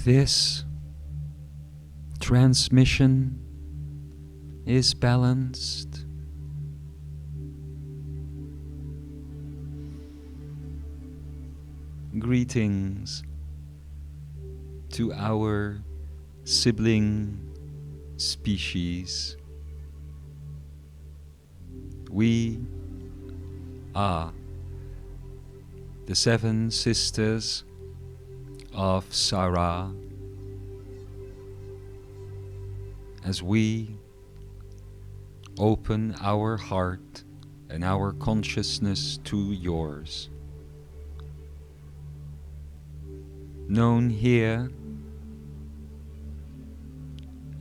This transmission is balanced. Greetings to our sibling species. We are the 7 sisters of Sarah, as we open our heart and our consciousness to yours. Known here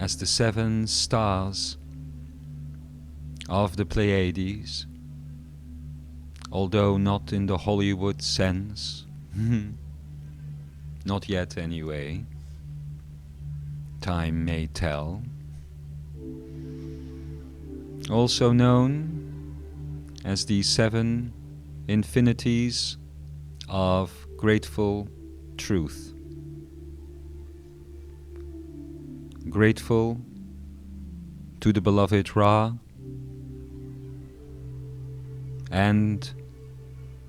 as the 7 stars of the Pleiades, although not in the Hollywood sense, not yet anyway, time may tell. Also known as the 7 infinities of grateful truth. Grateful to the beloved Ra and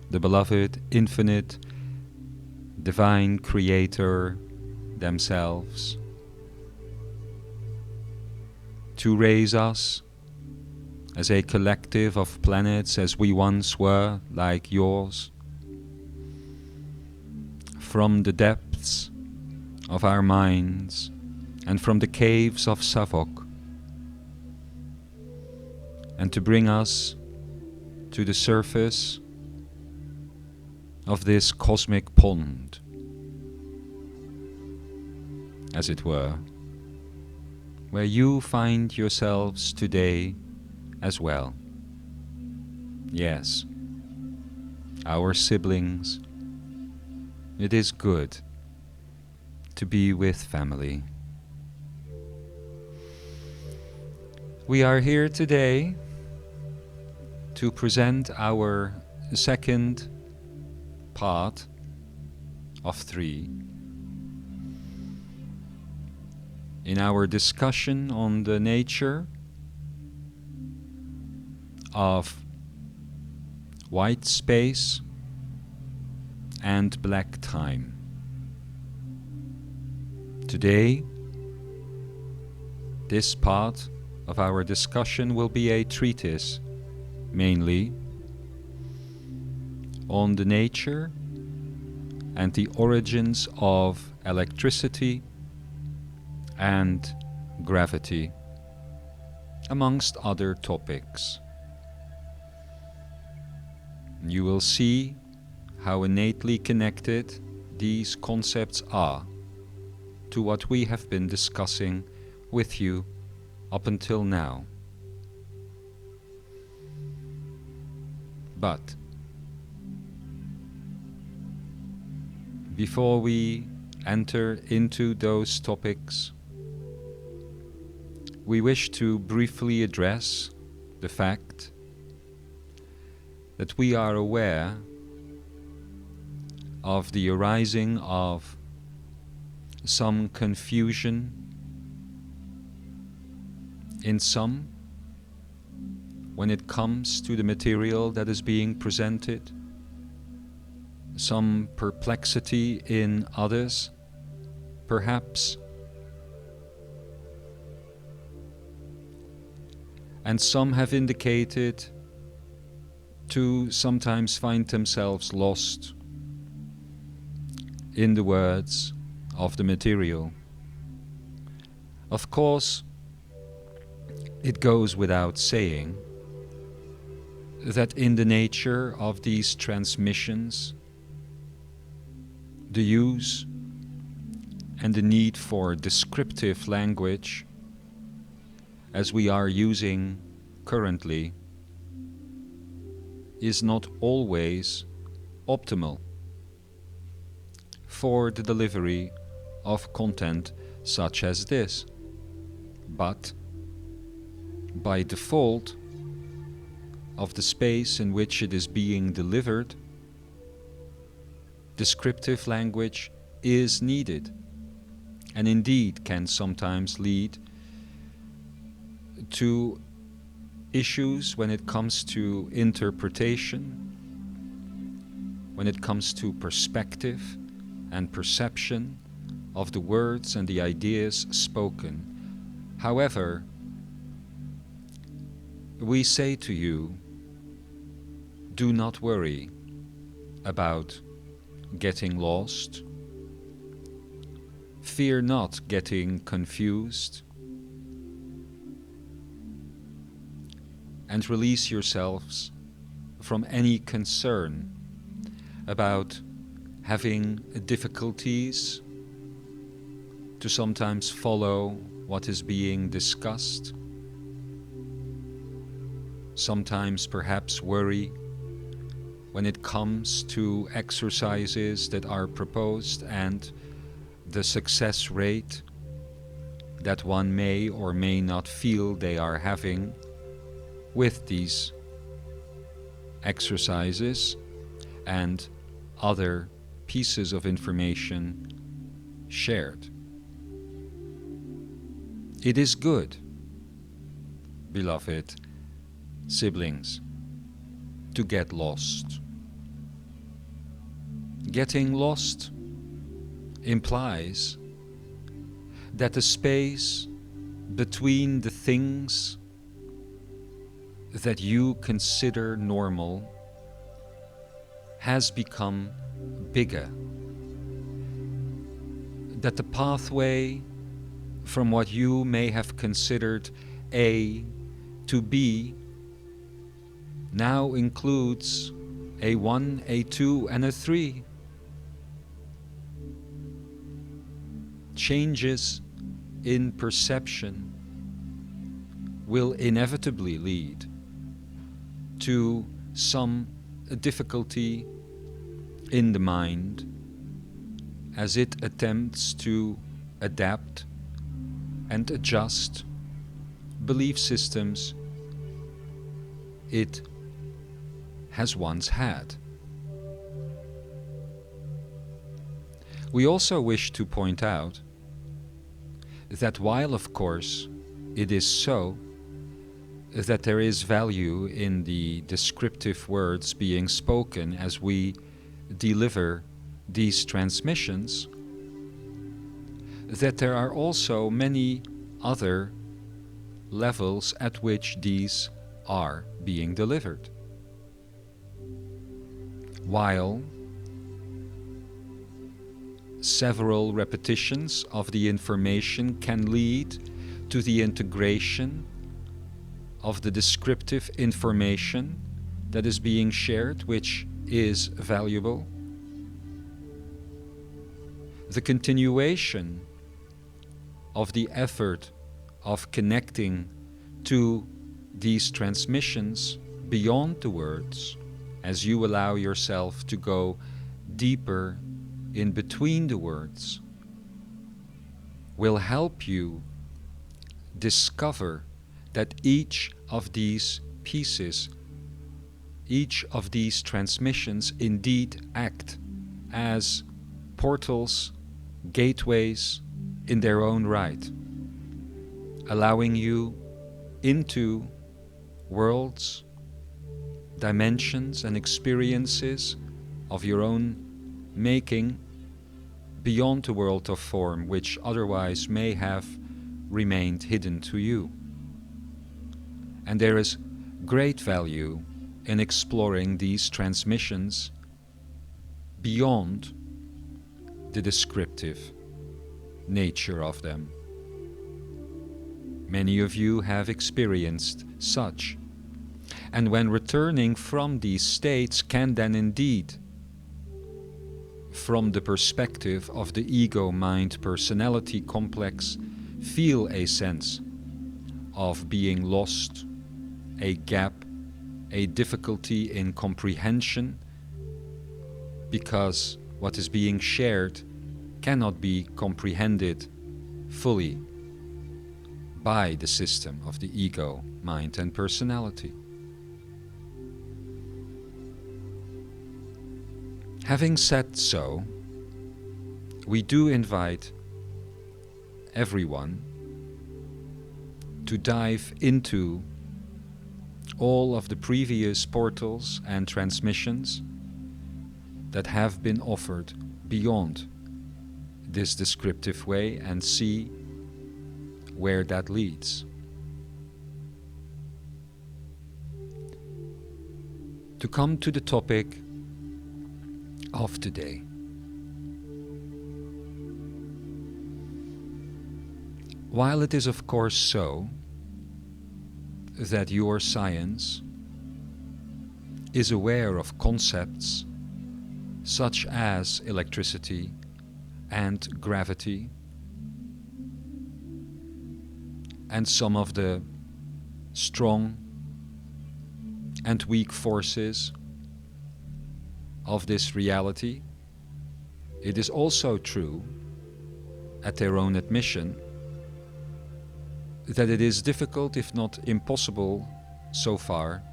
the beloved infinite divine creator themselves to raise us as a collective of planets as we once were, like yours, from the depths of our minds and from the caves of Savok, and to bring us to the surface of this cosmic pond, as it were, where you find yourselves today as well. Yes, our siblings. It is good to be with family. We are here today to present our second part of 3 in our discussion on the nature of white space and black time. Today, this part of our discussion will be a treatise, mainly on the nature and the origins of electricity and gravity, amongst other topics. You will see how innately connected these concepts are to what we have been discussing with you up until now. But before we enter into those topics, we wish to briefly address the fact that we are aware of the arising of some confusion in some when it comes to the material that is being presented, some perplexity in others, perhaps, and some have indicated to sometimes find themselves lost in the words of the material. Of course, it goes without saying that in the nature of these transmissions, the use and the need for descriptive language, as we are using currently, is not always optimal for the delivery of content such as this. But by default of the space in which it is being delivered, descriptive language is needed and indeed can sometimes lead to issues when it comes to interpretation, when it comes to perspective and perception of the words and the ideas spoken. However, we say to you, do not worry about getting lost. Fear not getting confused. And release yourselves from any concern about having difficulties to sometimes follow what is being discussed. Sometimes perhaps worry when it comes to exercises that are proposed and the success rate that one may or may not feel they are having with these exercises and other pieces of information shared. It is good, beloved siblings, to get lost. Getting lost implies that the space between the things that you consider normal has become bigger. That the pathway from what you may have considered A to B now includes a 1, a 2, and a 3. Changes in perception will inevitably lead to some difficulty in the mind as it attempts to adapt and adjust belief systems it has once had. We also wish to point out that while, of course, it is so that there is value in the descriptive words being spoken as we deliver these transmissions, that there are also many other levels at which these are being delivered. While several repetitions of the information can lead to the integration of the descriptive information that is being shared, which is valuable, the continuation of the effort of connecting to these transmissions beyond the words, as you allow yourself to go deeper in between the words, will help you discover that each of these pieces, each of these transmissions indeed act as portals, gateways in their own right, allowing you into worlds, dimensions and experiences of your own making beyond the world of form, which otherwise may have remained hidden to you. And there is great value in exploring these transmissions beyond the descriptive nature of them. Many of you have experienced such, and when returning from these states can then indeed, from the perspective of the ego-mind-personality complex, feel a sense of being lost, a gap, a difficulty in comprehension, because what is being shared cannot be comprehended fully by the system of the ego, mind and personality. Having said so, we do invite everyone to dive into all of the previous portals and transmissions that have been offered beyond this descriptive way and see where that leads. To come to the topic of today. While it is of course so that your science is aware of concepts such as electricity and gravity and some of the strong and weak forces of this reality, it is also true, at their own admission, that it is difficult, if not impossible, so far,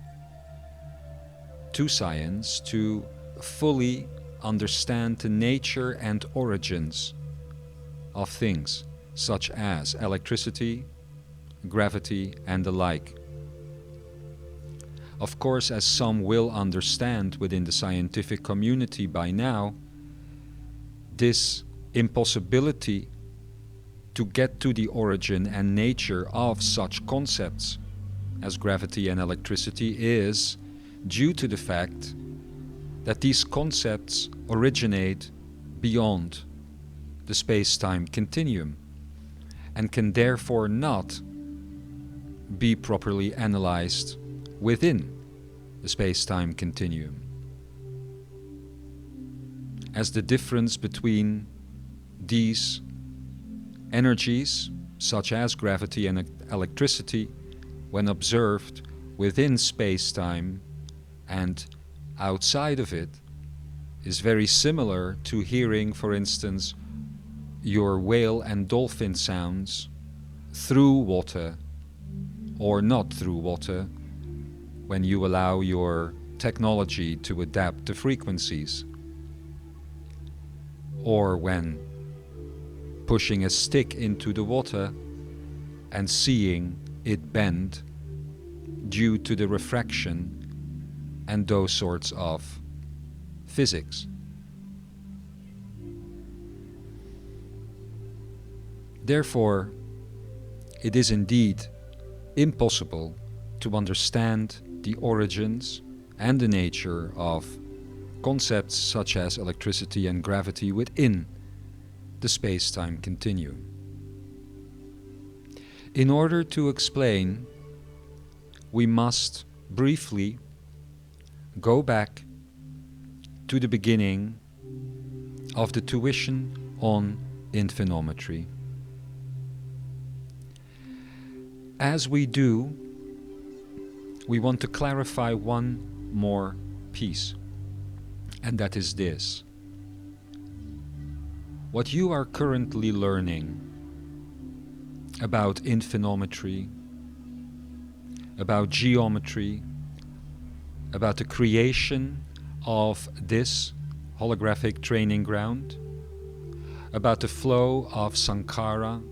to science to fully understand the nature and origins of things such as electricity, gravity, and the like. Of course, as some will understand within the scientific community by now, this impossibility to get to the origin and nature of such concepts as gravity and electricity is due to the fact that these concepts originate beyond the space-time continuum and can therefore not be properly analyzed within the space-time continuum, as the difference between these energies, such as gravity and electricity, when observed within space-time and outside of it, is very similar to hearing, for instance, your whale and dolphin sounds through water or not through water, when you allow your technology to adapt the frequencies, or when pushing a stick into the water and seeing it bend due to the refraction and those sorts of physics. Therefore, it is indeed impossible to understand the origins and the nature of concepts such as electricity and gravity within the space-time continuum. In order to explain, we must briefly go back to the beginning of the tuition on infinometry. As we do, we want to clarify one more piece, and that is this. What you are currently learning about infinometry, about geometry, about the creation of this holographic training ground, about the flow of sankhara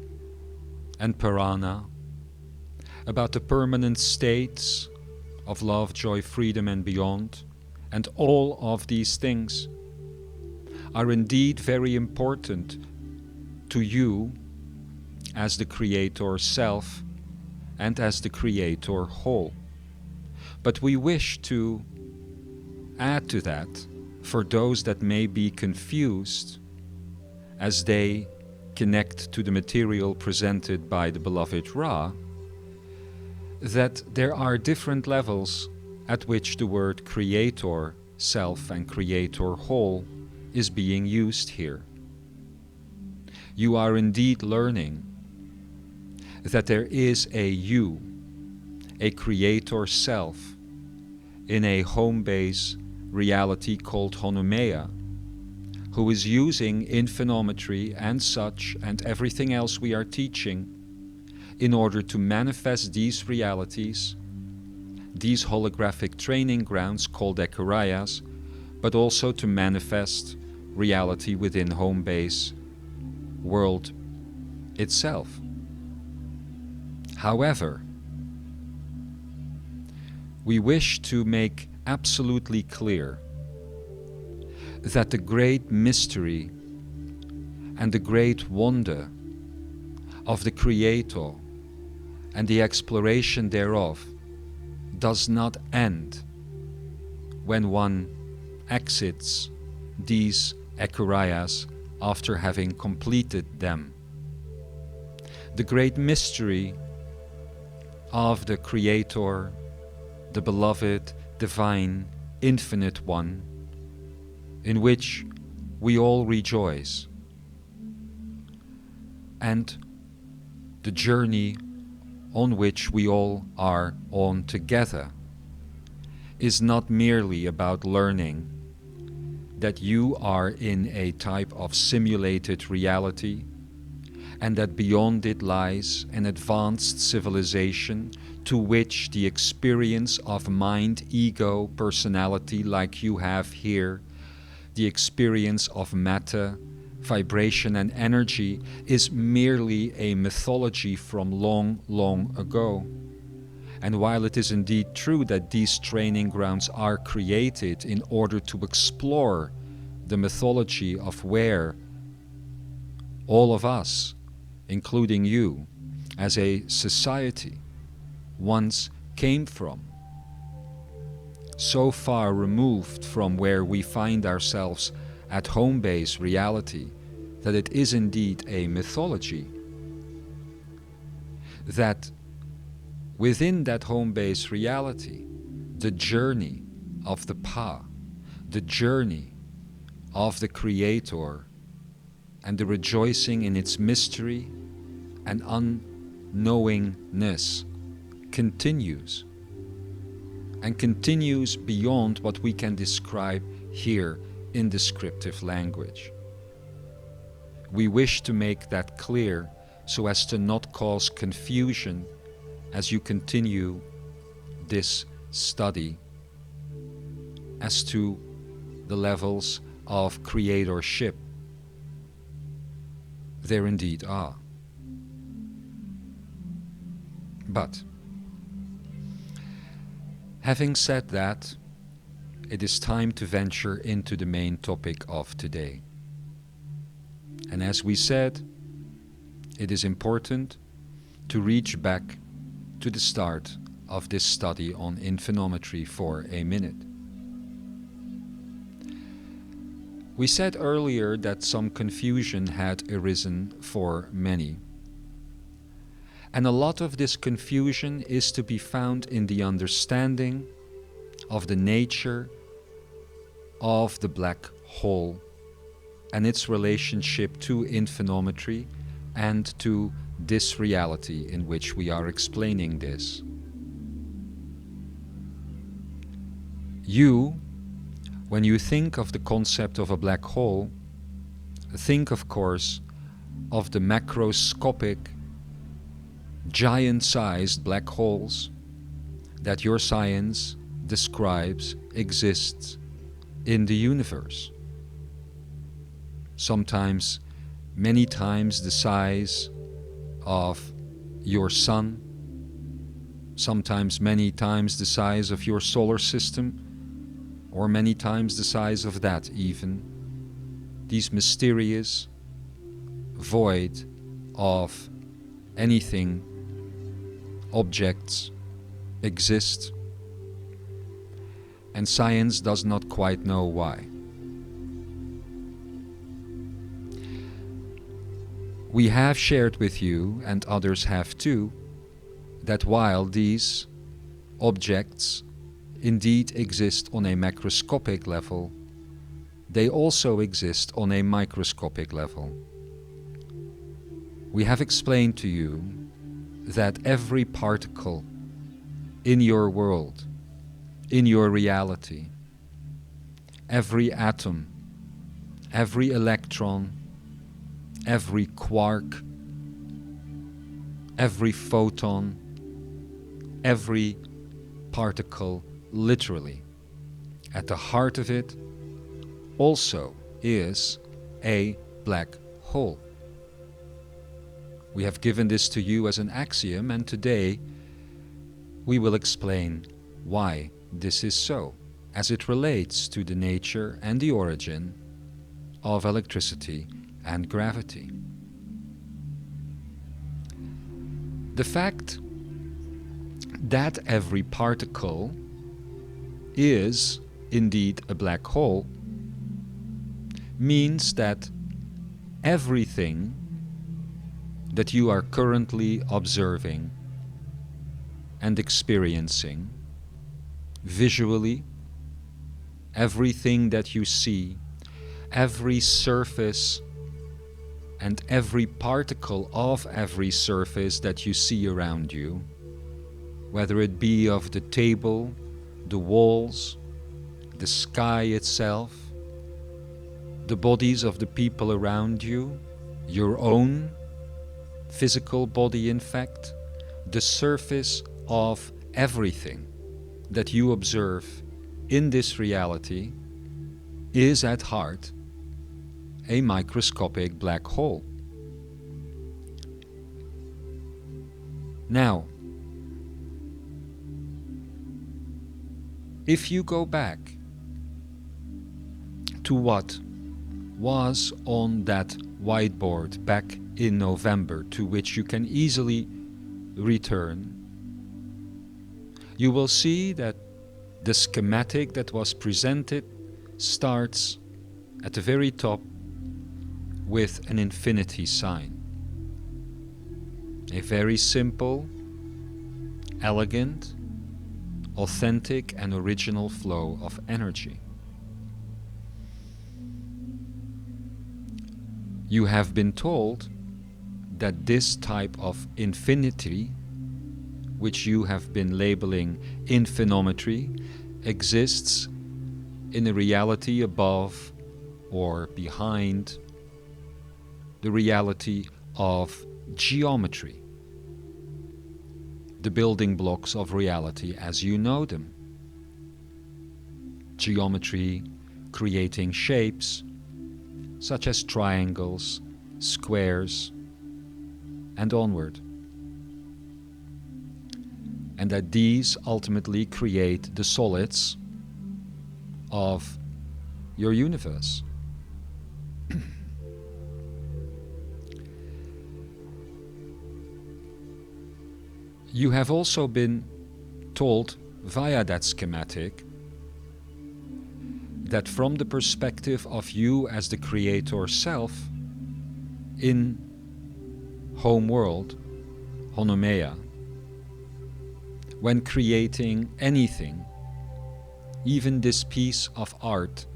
and prana, about the permanent states of love, joy, freedom, and beyond, and all of these things are indeed very important to you as the Creator Self and as the Creator Whole. But we wish to add to that, for those that may be confused as they connect to the material presented by the beloved Ra, that there are different levels at which the word Creator Self and Creator Whole is being used here. You are indeed learning that there is a you, a Creator Self, in a home base reality called Honomea, who is using infinometry and such and everything else we are teaching in order to manifest these realities, these holographic training grounds called Ekurayas, but also to manifest reality within home base world itself. However, we wish to make absolutely clear that the great mystery and the great wonder of the Creator and the exploration thereof does not end when one exits these ekurias after having completed them. The great mystery of the Creator, the beloved, divine, infinite one, in which we all rejoice, and the journey on which we all are on together, is not merely about learning that you are in a type of simulated reality, and that beyond it lies an advanced civilization to which the experience of mind, ego, personality like you have here, the experience of matter, vibration and energy is merely a mythology from long, long ago. And while it is indeed true that these training grounds are created in order to explore the mythology of where all of us, including you, as a society, once came from, so far removed from where we find ourselves at home base reality, that it is indeed a mythology, that within that home base reality, the journey of the Pa, the journey of the Creator, and the rejoicing in its mystery and unknowingness continues, and continues beyond what we can describe here in descriptive language. We wish to make that clear so as to not cause confusion as you continue this study as to the levels of creatorship. There indeed are. But having said that, it is time to venture into the main topic of today. And as we said, it is important to reach back to the start of this study on infinometry for a minute. We said earlier that some confusion had arisen for many. And a lot of this confusion is to be found in the understanding of the nature of the black hole and its relationship to infinometry and to this reality in which we are explaining this. You, when you think of the concept of a black hole, think of course of the macroscopic, giant-sized black holes that your science describes exist in the universe. Sometimes, many times the size of your sun, sometimes many times the size of your solar system, or many times the size of that even. These mysterious, void of anything objects exist, and science does not quite know why. We have shared with you, and others have too, that while these objects indeed exist on a macroscopic level, they also exist on a microscopic level. We have explained to you that every particle in your world, in your reality, every atom, every electron, every quark, every photon, every particle, literally, at the heart of it, also is a black hole. We have given this to you as an axiom, and today we will explain why this is so, as it relates to the nature and the origin of electricity and gravity. The fact that every particle is indeed a black hole means that everything that you are currently observing and experiencing visually, everything that you see, every surface and every particle of every surface that you see around you, whether it be of the table, the walls, the sky itself, the bodies of the people around you, your own physical body, in fact, the surface of everything that you observe in this reality is at heart a microscopic black hole. Now, if you go back to what was on that whiteboard back in November, to which you can easily return, you will see that the schematic that was presented starts at the very top with an infinity sign. A very simple, elegant, authentic and original flow of energy. You have been told that this type of infinity, which you have been labeling infinometry, exists in a reality above or behind the reality of geometry, the building blocks of reality as you know them. Geometry creating shapes such as triangles, squares, and onward. And that these ultimately create the solids of your universe. You have also been told via that schematic that from the perspective of you as the creator self in home world, Honomeia, when creating anything, even this piece of art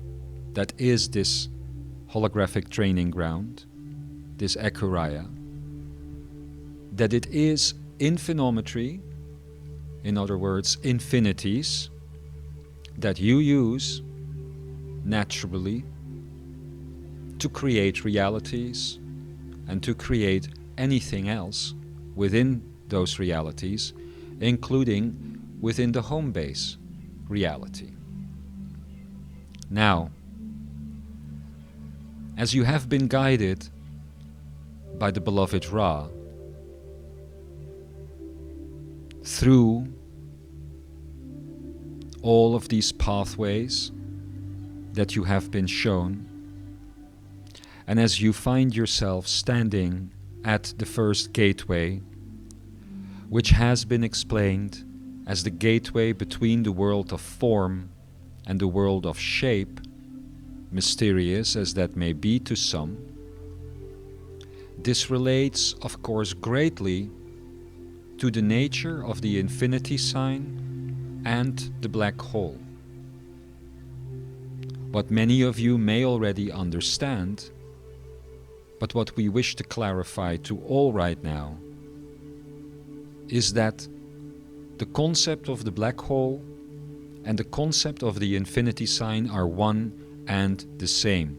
that is this holographic training ground, this Ekuria, that it is infinometry, in other words, infinities, that you use naturally to create realities and to create anything else within those realities, including within the home base reality. Now, as you have been guided by the beloved Ra through all of these pathways that you have been shown, and as you find yourself standing at the first gateway, which has been explained as the gateway between the world of form and the world of shape, mysterious as that may be to some, this relates, of course, greatly to the nature of the infinity sign and the black hole. What many of you may already understand, but what we wish to clarify to all right now, is that the concept of the black hole and the concept of the infinity sign are one and the same.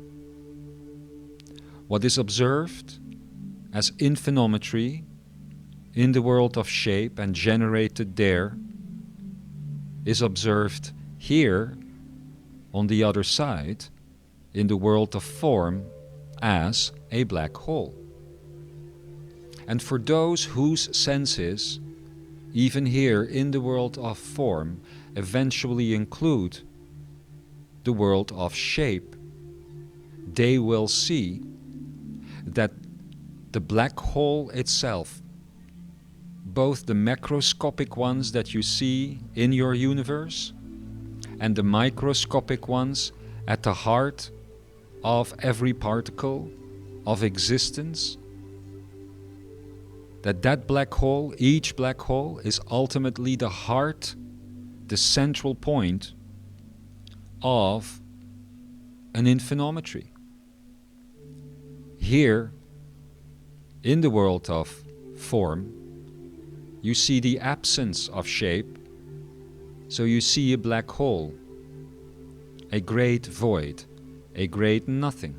What is observed as infinometry in the world of shape and generated there is observed here on the other side in the world of form as a black hole. And for those whose senses, even here in the world of form, eventually include the world of shape, they will see that the black hole itself, both the macroscopic ones that you see in your universe and the microscopic ones at the heart of every particle of existence, that black hole, each black hole, is ultimately the heart, the central point of an infinometry. Here, in the world of form, you see the absence of shape, so you see a black hole, a great void, a great nothing.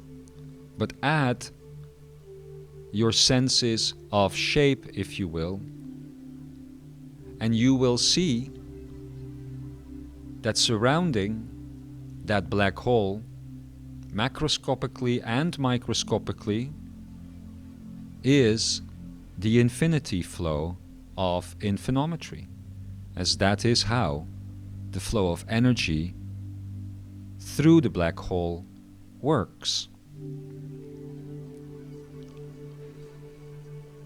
But add your senses of shape, if you will, and you will see that surrounding that black hole, macroscopically and microscopically, is the infinity flow of infinometry, as that is how the flow of energy through the black hole works.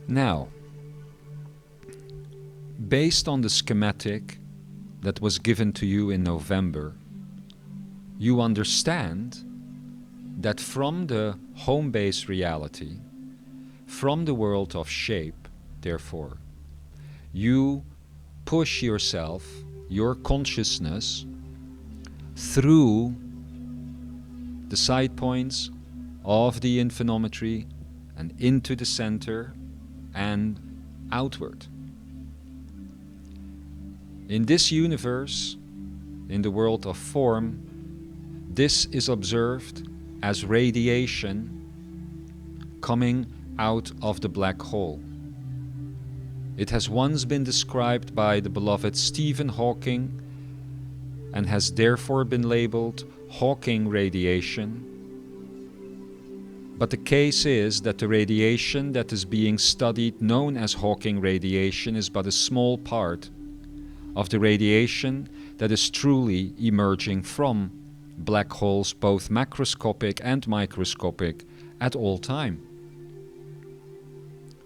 Now, based on the schematic that was given to you in November, you understand that from the home base reality, from the world of shape, therefore, you push yourself, your consciousness, through the side points of the infinometry and into the center and outward. In this universe, in the world of form, this is observed as radiation coming out of the black hole. It has once been described by the beloved Stephen Hawking and has therefore been labeled Hawking radiation. But the case is that the radiation that is being studied, known as Hawking radiation, is but a small part of the radiation that is truly emerging from black holes, both macroscopic and microscopic, at all time.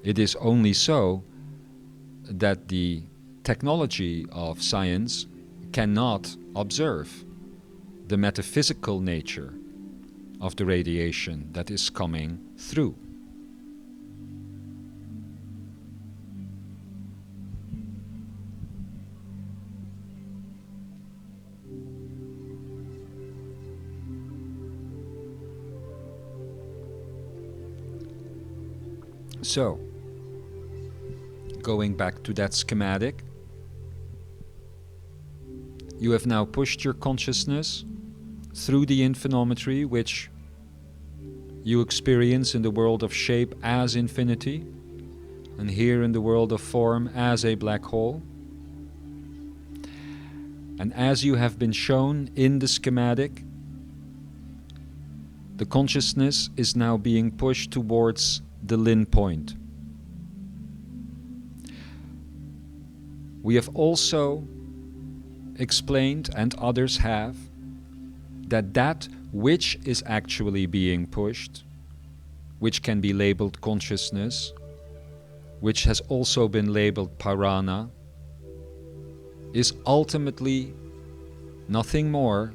It is only so that the technology of science cannot observe the metaphysical nature of the radiation that is coming through. So, going back to that schematic, you have now pushed your consciousness through the infinometry, which you experience in the world of shape as infinity, and here in the world of form as a black hole. And as you have been shown in the schematic, the consciousness is now being pushed towards the Lin point. We have also explained, and others have, that which is actually being pushed, which can be labeled consciousness, which has also been labeled Parana, is ultimately nothing more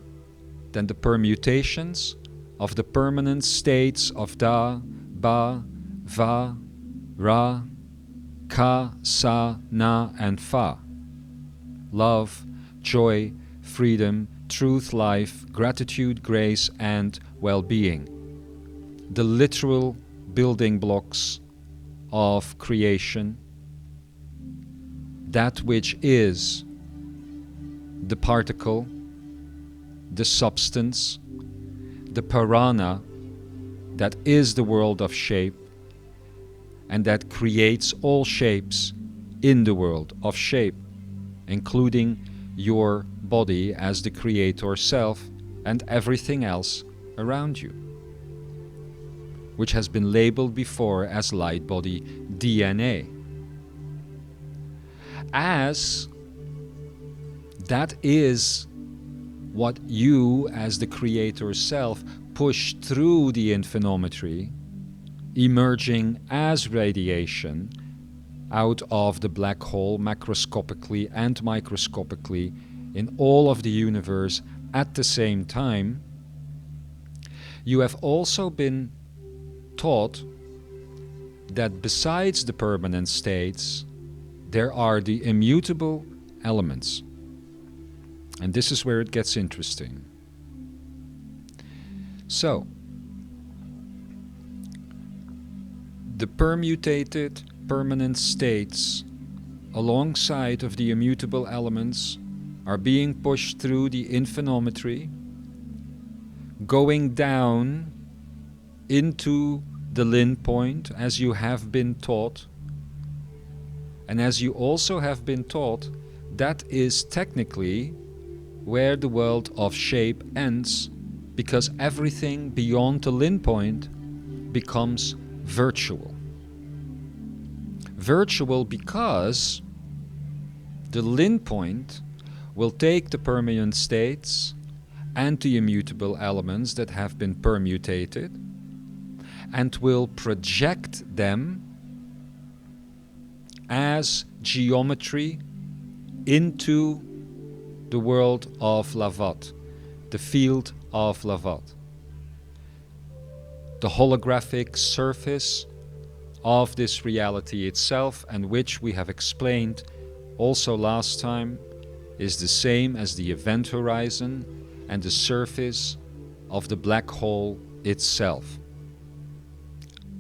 than the permutations of the permanent states of Da, Ba, Va, Ra, Ka, Sa, Na, and Fa. Love, joy, freedom, truth, life, gratitude, grace, and well-being. The literal building blocks of creation, that which is the particle, the substance, the Parana, that is the world of shape, and that creates all shapes in the world of shape, including your body as the creator self and everything else around you. which has been labeled before as light body DNA. As that is what you, as the creator self, push through the infinometry, emerging as radiation out of the black hole macroscopically and microscopically in all of the universe at the same time, you have also been taught that besides the permanent states, there are the immutable elements. And this is where it gets interesting. So, the permutated permanent states alongside of the immutable elements are being pushed through the infinometry, going down into the Lin point as you have been taught. And as you also have been taught, that is technically where the world of shape ends, because everything beyond the Lin point becomes virtual. Virtual because the Lin point will take the permanent states and the immutable elements that have been permutated and will project them as geometry into the world of Lavat, the field of Lavat, the holographic surface of this reality itself, and which we have explained also last time is the same as the event horizon and the surface of the black hole itself.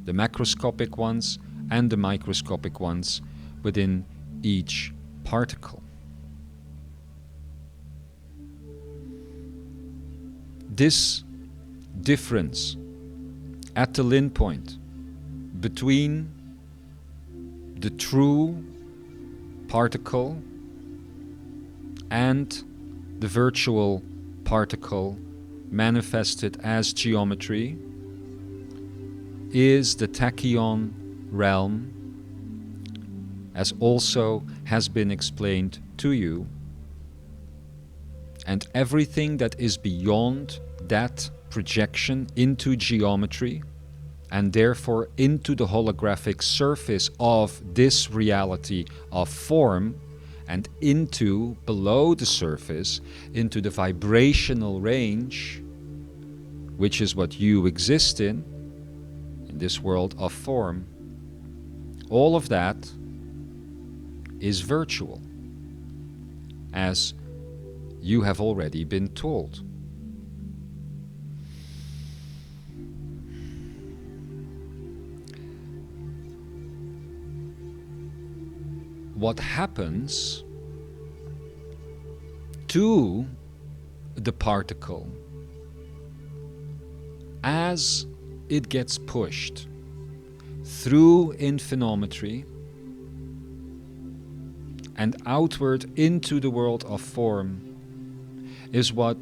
The macroscopic ones and the microscopic ones within each particle. This difference at the Lin point between the true particle and the virtual particle manifested as geometry is the tachyon realm, as also has been explained to you. And everything that is beyond that projection into geometry, and therefore into the holographic surface of this reality of form, and into, below the surface, into the vibrational range, which is what you exist in this world of form, all of that is virtual, as you have already been told. What happens to the particle as it gets pushed through infinometry and outward into the world of form is what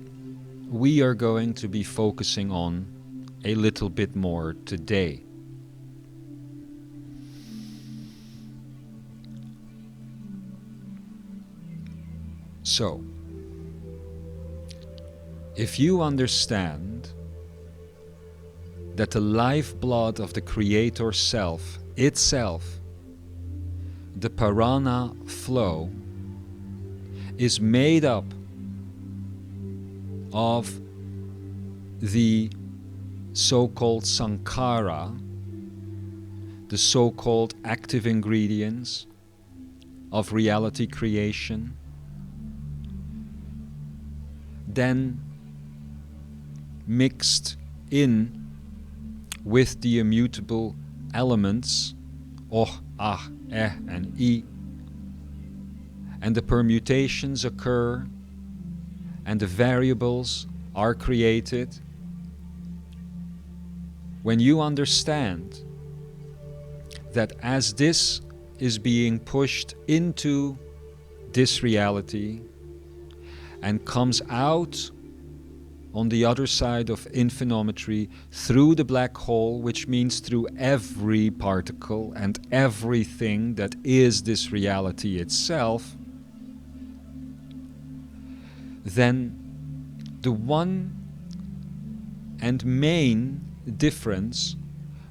we are going to be focusing on a little bit more today. So, if you understand that the lifeblood of the Creator Self itself, the Prana flow, is made up of the so-called Sankhara, the so-called active ingredients of reality creation, then mixed in with the immutable elements, Och, Ah, Eh and I, and the permutations occur and the variables are created. When you understand that as this is being pushed into this reality and comes out on the other side of infinometry, through the black hole, which means through every particle and everything that is this reality itself, then the one and main difference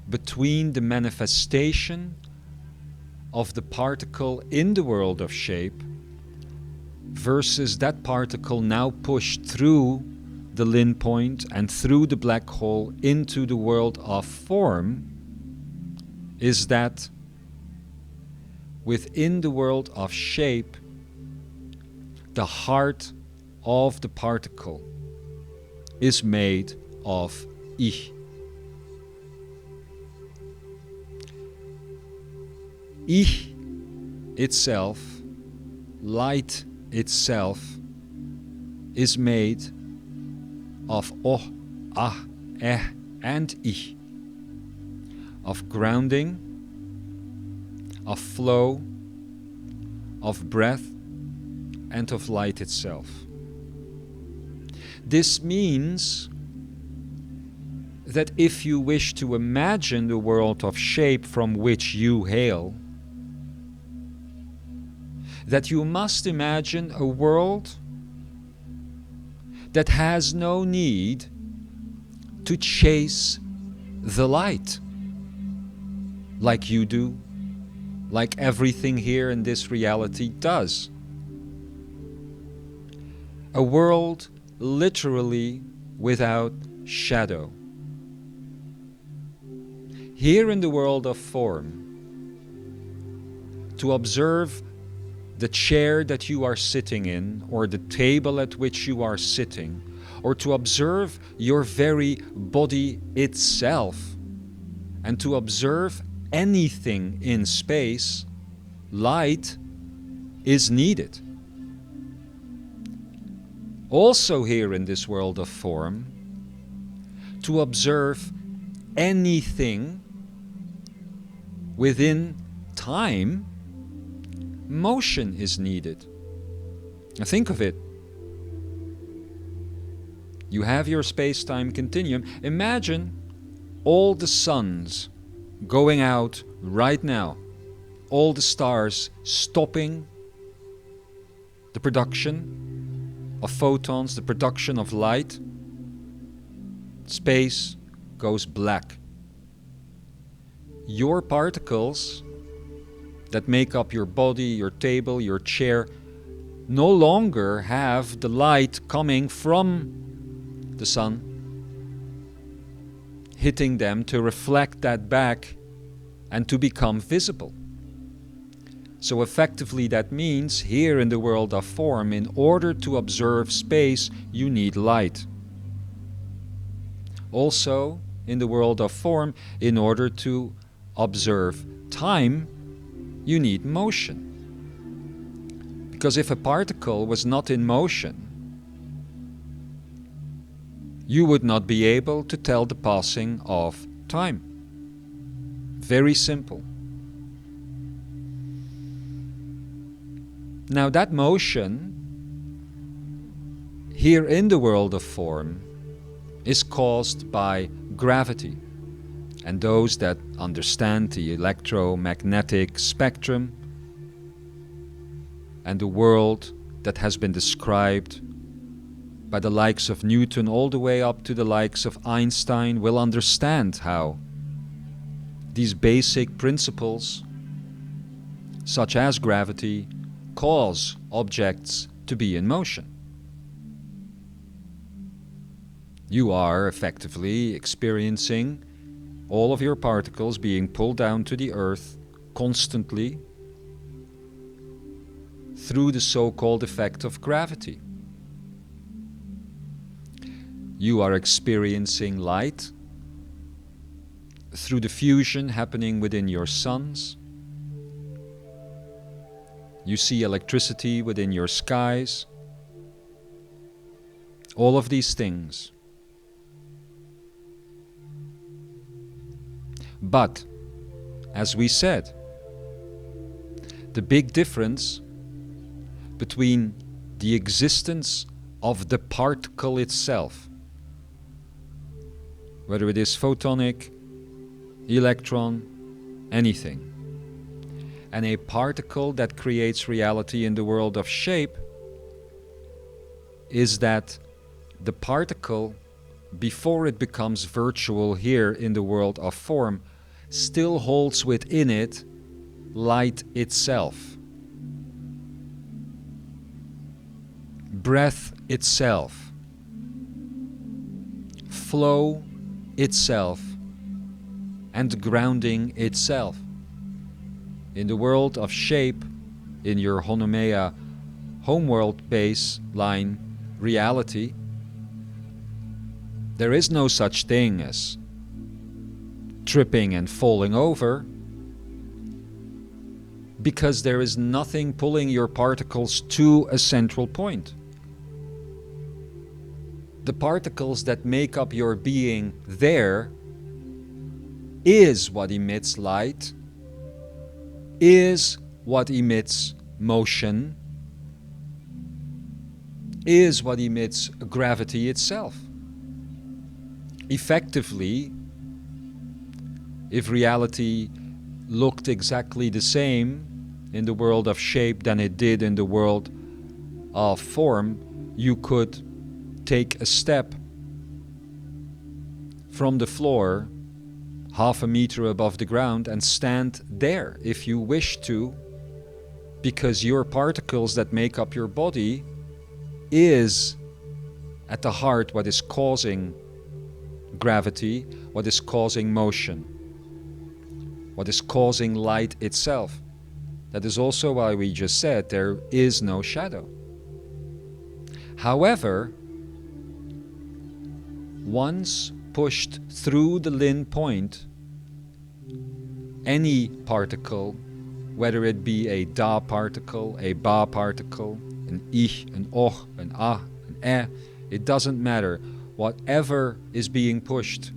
between the manifestation of the particle in the world of shape versus that particle now pushed through the Lin point and through the black hole into the world of form is that within the world of shape, the heart of the particle is made of Ich. Ich itself, light itself, is made of Oh, Ah, Eh and Ich, of grounding, of flow, of breath, and of light itself. This means that if you wish to imagine the world of shape from which you hail, that you must imagine a world that has no need to chase the light like you do, like everything here in this reality does. A world literally without shadow. Here in the world of form, to observe the chair that you are sitting in, or the table at which you are sitting, or to observe your very body itself, and to observe anything in space, light is needed. Also here in this world of form, to observe anything within time, motion is needed. Now think of it. You have your space-time continuum. Imagine all the suns going out right now, all the stars stopping the production of photons, the production of light. Space goes black. Your particles that make up your body, your table, your chair, no longer have the light coming from the sun, hitting them to reflect that back and to become visible. So effectively that means here in the world of form, in order to observe space, you need light. Also in the world of form, in order to observe time, you need motion. Because if a particle was not in motion, you would not be able to tell the passing of time. Very simple. Now that motion here in the world of form is caused by gravity. And those that understand the electromagnetic spectrum and the world that has been described by the likes of Newton all the way up to the likes of Einstein will understand how these basic principles, such as gravity, cause objects to be in motion. You are effectively experiencing all of your particles being pulled down to the earth constantly through the so-called effect of gravity. You are experiencing light through the fusion happening within your suns. You see electricity within your skies. All of these things. But, as we said, the big difference between the existence of the particle itself whether it is photonic, electron, anything. And a particle that creates reality in the world of shape is that the particle, before it becomes virtual here in the world of form, still holds within it light itself, breath itself, flow itself, and grounding itself. In the world of shape, in your Honomea homeworld baseline reality, there is no such thing as tripping and falling over, because there is nothing pulling your particles to a central point. The particles that make up your being there is what emits light, is what emits motion, is what emits gravity itself. Effectively, if reality looked exactly the same in the world of shape than it did in the world of form, you could take a step from the floor half a meter above the ground and stand there if you wish to, because your particles that make up your body is at the heart what is causing gravity, what is causing motion, what is causing light itself. That is also why we just said there is no shadow. However, once pushed through the Lin point, any particle, whether it be a da particle, a ba particle, an ich, an och, an ah, an eh, it doesn't matter. Whatever is being pushed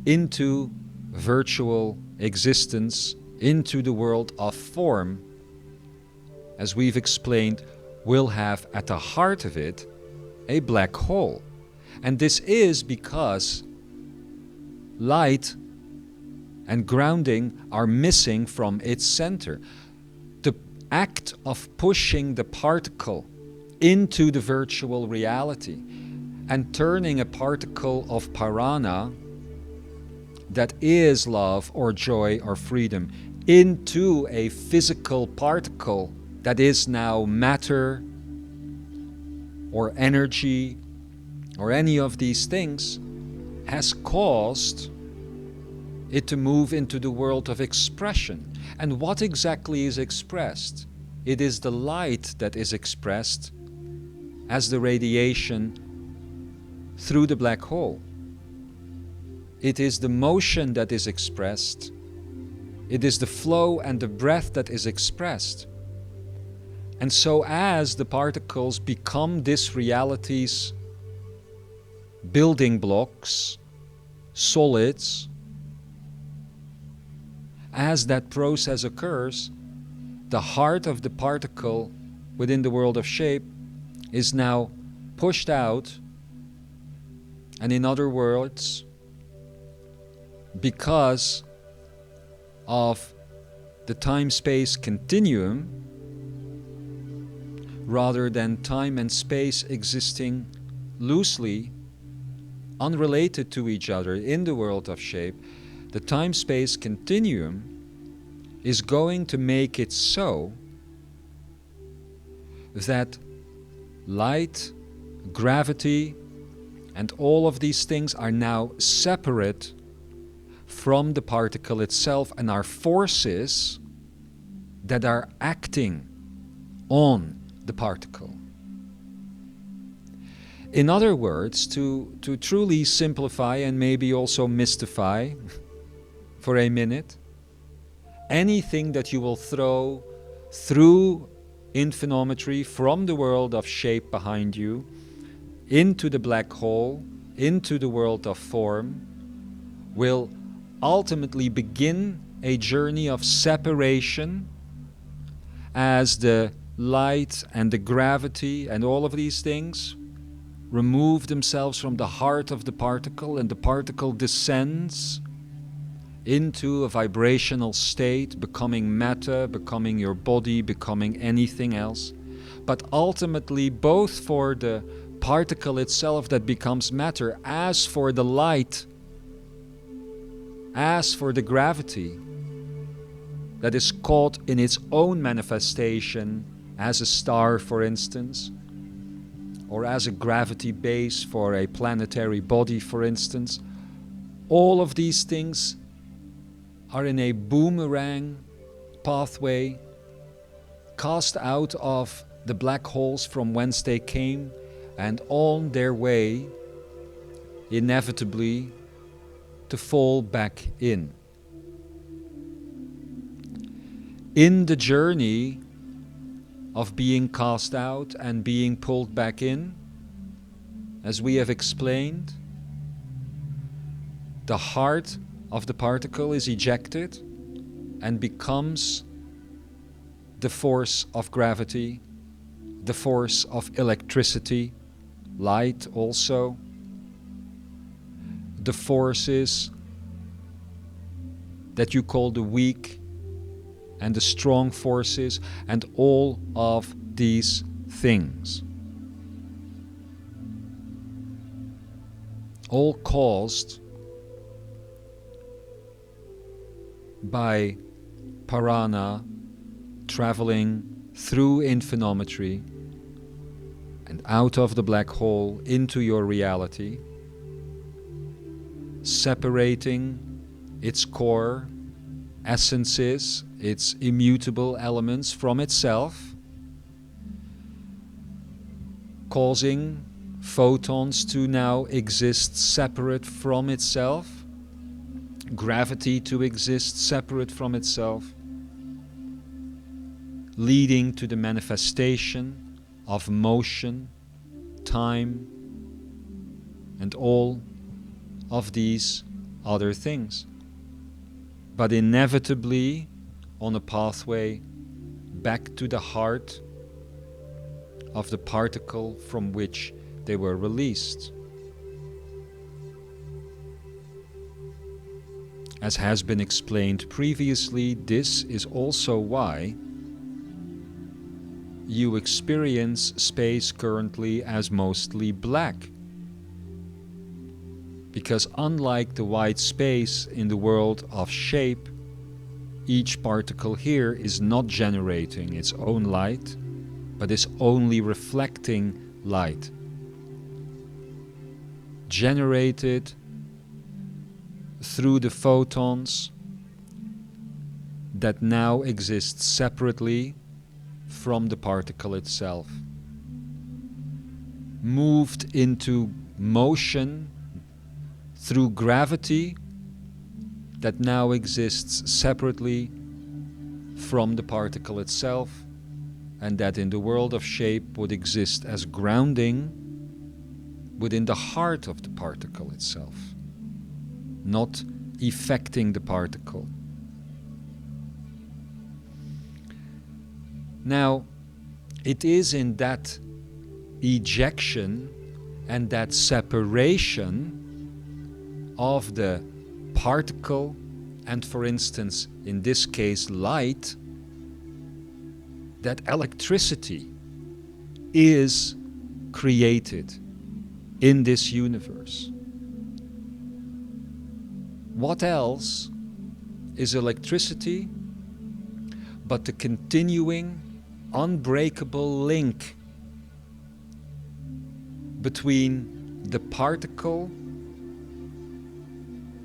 into virtual existence, into the world of form, as we've explained, will have at the heart of it a black hole. And this is because light and grounding are missing from its center. The act of pushing the particle into the virtual reality and turning a particle of parana, that is love or joy or freedom, into a physical particle that is now matter or energy or any of these things, has caused it to move into the world of expression. And what exactly is expressed? It is the light that is expressed as the radiation through the black hole. It is the motion that is expressed. It is the flow and the breath that is expressed. And so as the particles become this reality's building blocks, solids, as that process occurs, the heart of the particle within the world of shape is now pushed out, and in other words, because of the time-space continuum, rather than time and space existing loosely, unrelated to each other in the world of shape, the time-space continuum is going to make it so that light, gravity, and all of these things are now separate from the particle itself and are forces that are acting on the particle. In other words, to truly simplify and maybe also mystify for a minute, anything that you will throw through infinometry from the world of shape behind you into the black hole, into the world of form, will ultimately begin a journey of separation as the light and the gravity and all of these things remove themselves from the heart of the particle, and the particle descends into a vibrational state, becoming matter, becoming your body, becoming anything else. But ultimately, both for the particle itself that becomes matter, as for the light, as for the gravity that is caught in its own manifestation as a star, for instance, or as a gravity base for a planetary body, for instance, all of these things are in a boomerang pathway, cast out of the black holes from whence they came, and on their way, inevitably, to fall back in. In the journey of being cast out and being pulled back in, as we have explained, the heart of the particle is ejected and becomes the force of gravity, the force of electricity, light also, the forces that you call the weak and the strong forces, and all of these things, all caused by Parana traveling through infinometry and out of the black hole into your reality, separating its core essences, its immutable elements from itself, causing photons to now exist separate from itself, gravity to exist separate from itself, leading to the manifestation of motion, time, and all of these other things. But inevitably on a pathway back to the heart of the particle from which they were released. As has been explained previously, this is also why you experience space currently as mostly black. Because unlike the white space in the world of shape, each particle here is not generating its own light, but is only reflecting light, generated through the photons that now exist separately from the particle itself, moved into motion through gravity that now exists separately from the particle itself, and that in the world of shape would exist as grounding within the heart of the particle itself, not affecting the particle. Now, it is in that ejection and that separation of the particle, and for instance, in this case, light, that electricity is created in this universe. What else is electricity but the continuing, unbreakable link between the particle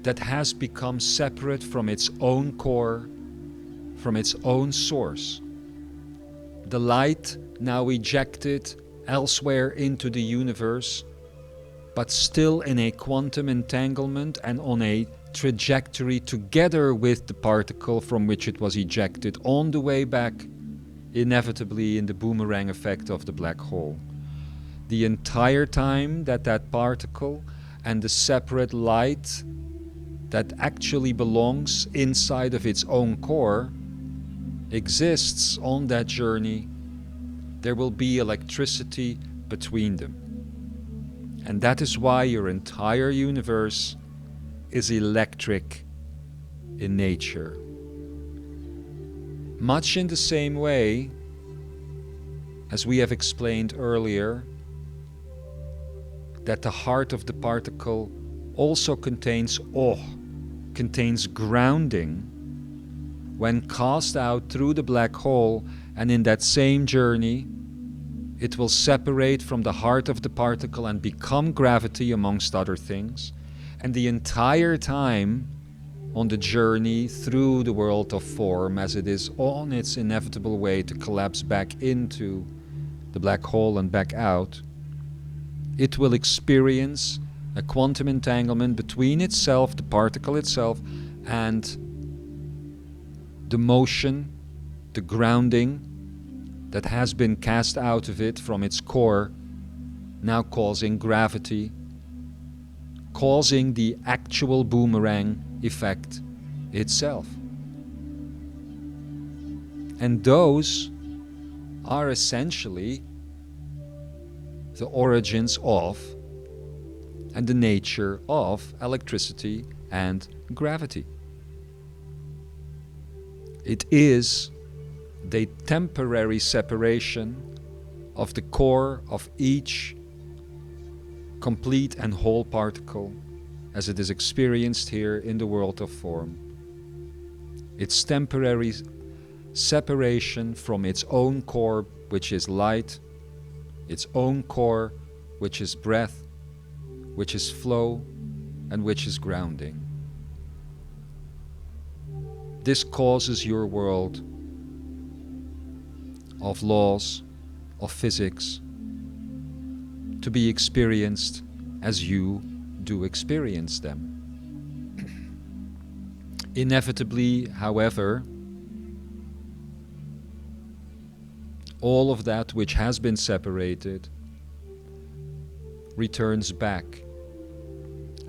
that has become separate from its own core, from its own source, the light now ejected elsewhere into the universe, but still in a quantum entanglement and on a trajectory together with the particle from which it was ejected, on the way back, inevitably in the boomerang effect of the black hole. The entire time that that particle and the separate light that actually belongs inside of its own core exists on that journey, there will be electricity between them. And that is why your entire universe is electric in nature. Much in the same way as we have explained earlier, that the heart of the particle also contains contains grounding when cast out through the black hole, and in that same journey it will separate from the heart of the particle and become gravity, amongst other things. And the entire time on the journey through the world of form, as it is on its inevitable way to collapse back into the black hole and back out, it will experience a quantum entanglement between itself, the particle itself, and the motion, the grounding that has been cast out of it from its core, now causing gravity, causing the actual boomerang effect itself. And those are essentially the origins of and the nature of electricity and gravity. It is the temporary separation of the core of each complete and whole particle as it is experienced here in the world of form. Its temporary separation from its own core, which is light, its own core, which is breath, which is flow, and which is grounding. This causes your world of laws, of physics, to be experienced as you do experience them. Inevitably, however, all of that which has been separated returns back,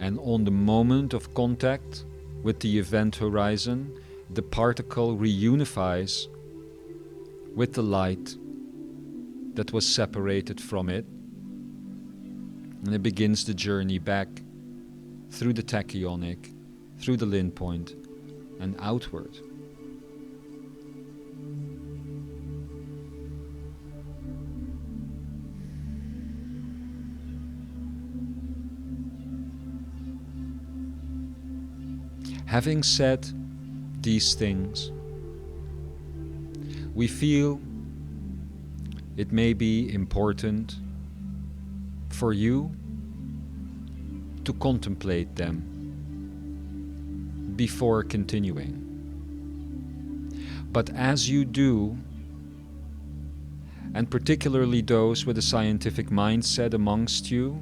and on the moment of contact with the event horizon, the particle reunifies with the light that was separated from it, and it begins the journey back through the tachyonic, through the line point, and outward. Having said these things, we feel it may be important for you to contemplate them before continuing. But as you do, and particularly those with a scientific mindset amongst you,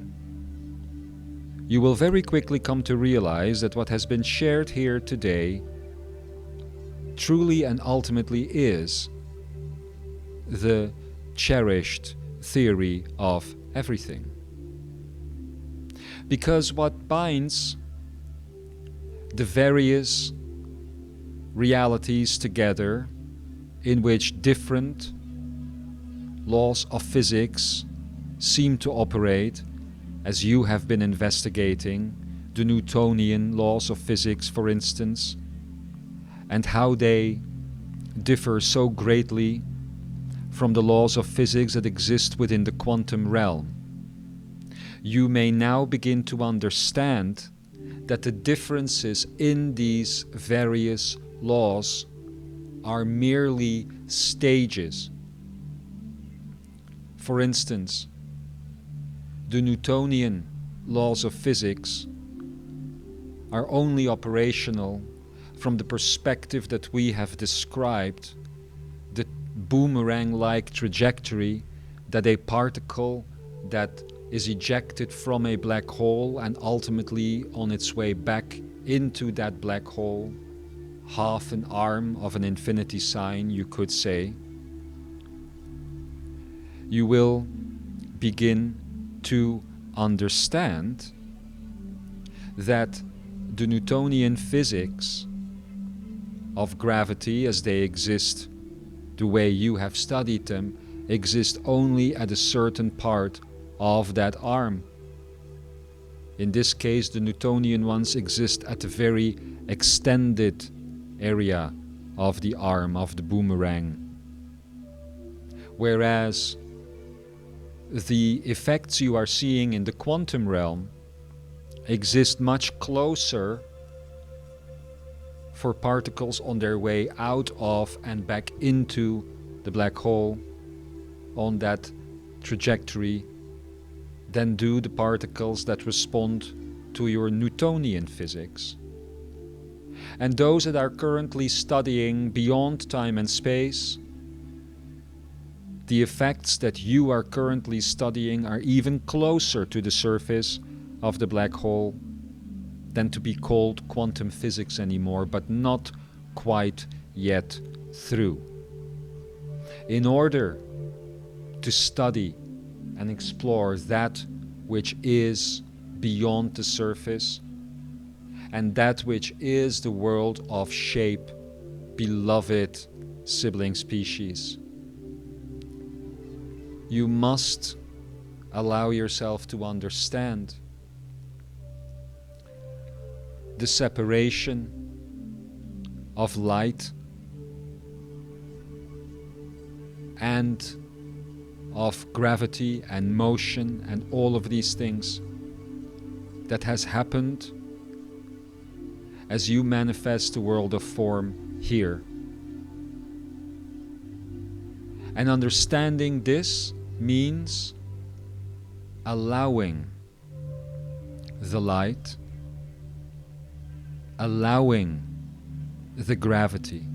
you will very quickly come to realize that what has been shared here today truly and ultimately is the cherished theory of everything. Because what binds the various realities together, in which different laws of physics seem to operate, as you have been investigating, the Newtonian laws of physics, for instance, and how they differ so greatly from the laws of physics that exist within the quantum realm. You may now begin to understand that the differences in these various laws are merely stages. For instance, the Newtonian laws of physics are only operational from the perspective that we have described, the boomerang-like trajectory that a particle that is ejected from a black hole and ultimately on its way back into that black hole, half an arm of an infinity sign, you could say, you will begin to understand that the Newtonian physics of gravity, as they exist the way you have studied them, exist only at a certain part of that arm. In this case, the Newtonian ones exist at a very extended area of the arm, of the boomerang. Whereas the effects you are seeing in the quantum realm exist much closer for particles on their way out of and back into the black hole on that trajectory than do the particles that respond to your Newtonian physics. And those that are currently studying beyond time and space, the effects that you are currently studying are even closer to the surface of the black hole than to be called quantum physics anymore, but not quite yet through. In order to study and explore that which is beyond the surface and that which is the world of shape, beloved sibling species, you must allow yourself to understand the separation of light and of gravity and motion and all of these things that has happened as you manifest the world of form here. And understanding this means allowing the light, allowing the gravity,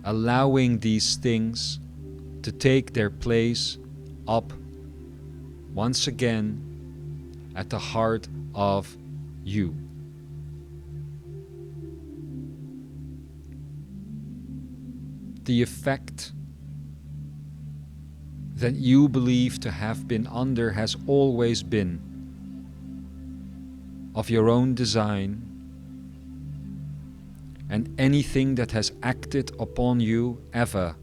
allowing these things to take their place up once again at the heart of you. The effect that you believe to have been under has always been of your own design, and anything that has acted upon you ever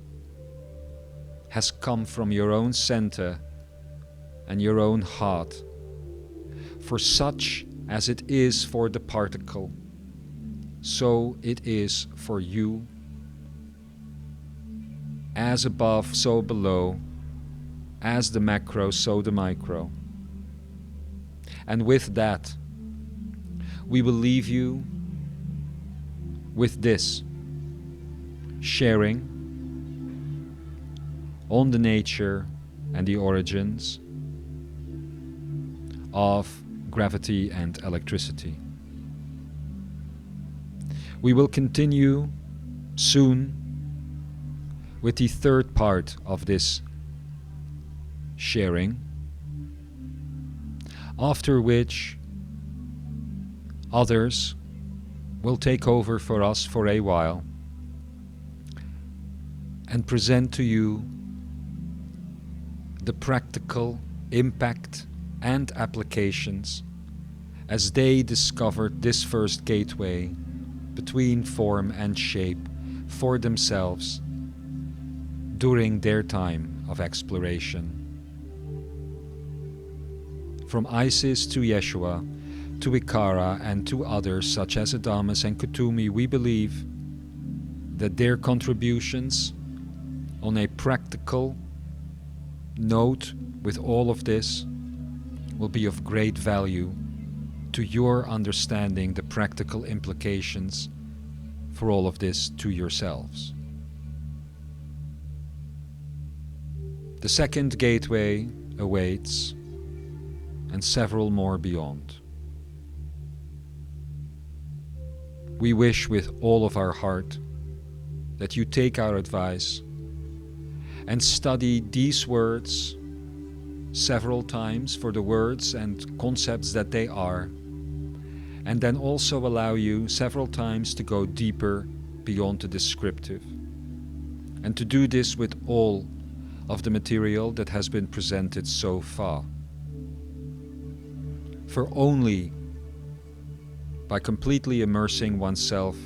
has come from your own center and your own heart. For such as it is for the particle, so it is for you. As above, so below. As the macro, so the micro. And with that, we will leave you with this sharing on the nature and the origins of gravity and electricity. We will continue soon with the third part of this sharing, after which others will take over for us for a while and present to you the practical impact and applications as they discovered this first gateway between form and shape for themselves during their time of exploration. From Isis to Yeshua, to Ikara and to others such as Adamus and Kutumi, we believe that their contributions on a practical note with all of this will be of great value to your understanding the practical implications for all of this to yourselves. The second gateway awaits, and several more beyond. We wish with all of our heart that you take our advice and study these words several times for the words and concepts that they are, and then also allow you several times to go deeper beyond the descriptive, and to do this with all of the material that has been presented so far. For only by completely immersing oneself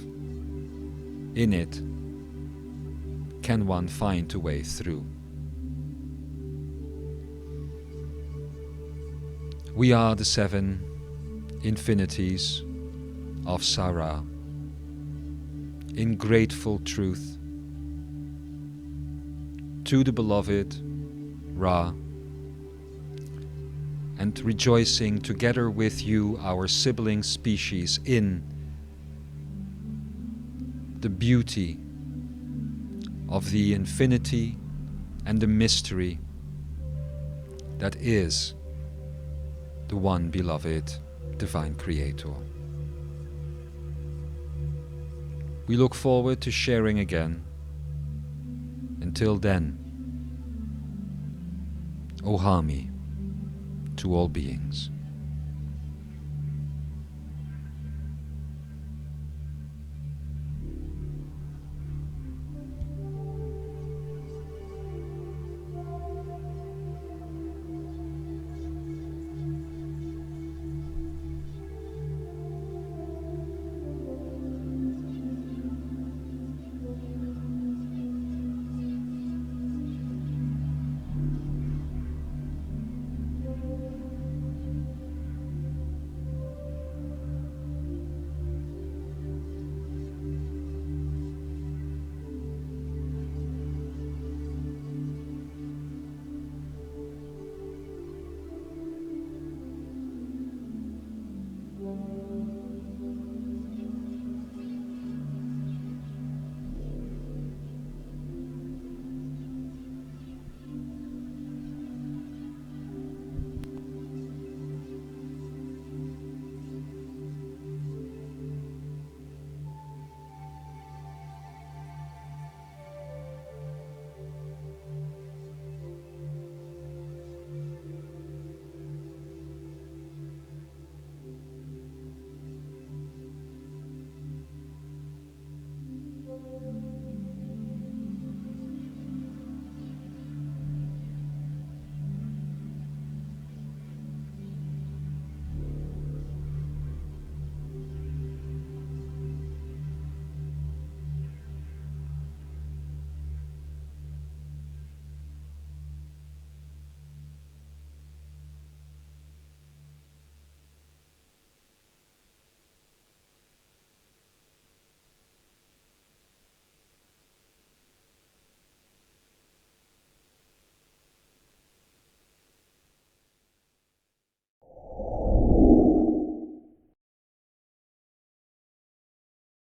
in it can one find a way through. We are the 7 infinities of Sarah, in grateful truth to the beloved Ra, and rejoicing together with you, our sibling species, in the beauty of the infinity and the mystery that is the one beloved Divine Creator. We look forward to sharing again. Until then, Ohami to all beings.